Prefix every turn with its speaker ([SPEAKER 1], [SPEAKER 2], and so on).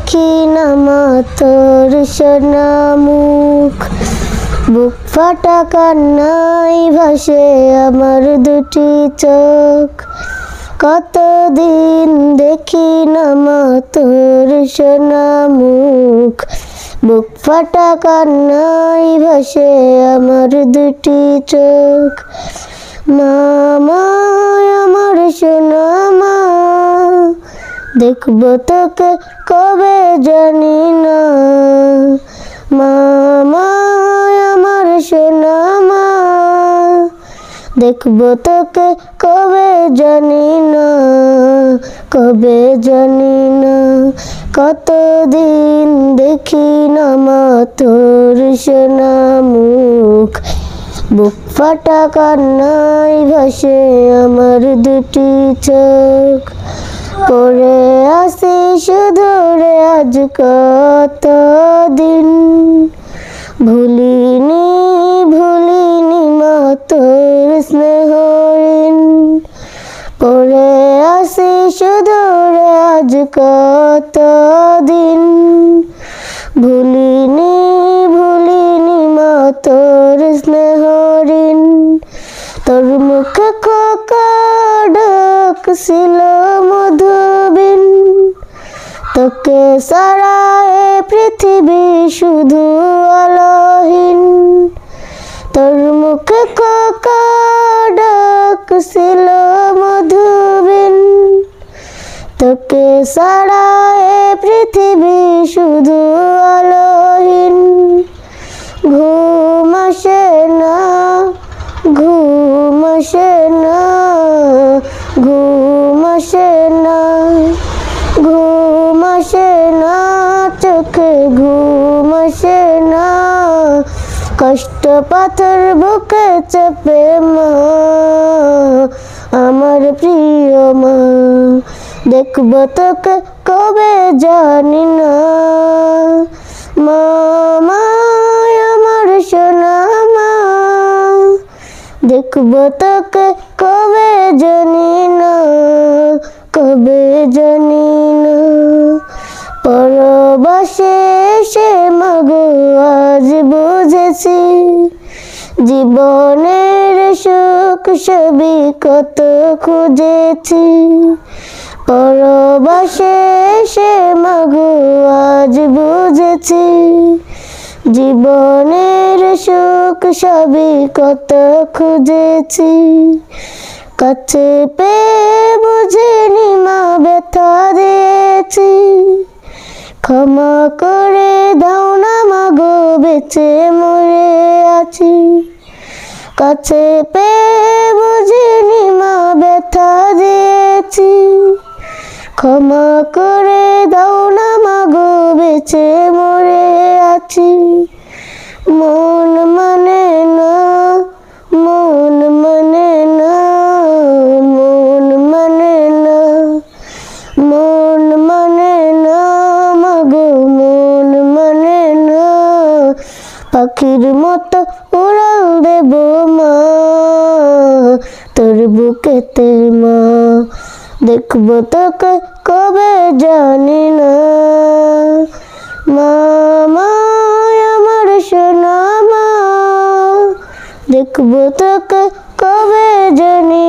[SPEAKER 1] দেখি না মা তোর সোনা মুখ, বুক ফাটা কান্নায় ভাসে আমার দুটি চোখ। কতদিন দেখি না মা তোর সোনা মুখ, বুক ফাটা কান্নায় ভাসে আমার দুটি চোখ। মা আমার সোনা মা, দেখবো তোকে কবে জানি না। মা আমার সোনা মা, দেখবো তোকে কবে জানি না, কবে জানি না। কতদিন দেখি না মা তোর সোনা মুখ, বুক ফাটা কান্নায় ভাসে আমার দুটি চোখ। পড়ে আসি শুধু রে আজ কতদিন, ভুলিনি মা তোর স্নেহ ঋণ। পড়ে আসি শুধু রে আজ কতদিন, ভুলিনি মা তোর স্নেহ ঋণ। তোর মুখে খোকা ডাকছিল মধুবিন, তোকে সারা এ পৃথিবী শুধু আলোহীন। তোর মুখে খোকা ডাকছিল মধুবিন, তোকে সারা এ পৃথিবী শুধু আলোহীন। ঘুম আসে না, ঘুম আসে না, ঘুম আসে না, ঘুম আসে না, চোখে ঘুম আসে না। কষ্ট পাথর বুকে চেপে মা, আমার প্রিয় মা, দেখবো তোকে কবে জানি না। মা আমার সোনা মা, দেখবো তোকে কবে জানি না, কবে জানি না। পরবাসে এসে মাগো আজ বুঝেছি, জীবনের সুখ সবই কত খুঁজেছি। পরবাসে এসে মাগো আজ বুঝেছি, জীবনের সুখ সবই কত খুঁজেছি। কাছে পেয়ে বুঝিনি মা ব্যথা দিয়েছি, ক্ষমা করে দাও না মাগো বেঁচে মরে আছি। কাছে পেয়ে বুঝিনি মা ব্যথা দিয়েছি, ক্ষমা করে দাও না মাগো বেঁচে মরে আছি। মন মানে না, মন মানে না, মন মানে না, মন মানে না মাগো, মন মানে না। পাখির মতো উড়াল দেব মা তোর বুকেতে মা, দেখবো তোকে কবে জানি না। মা আমার সোনা মা, দেখবো তোকে কবে জানি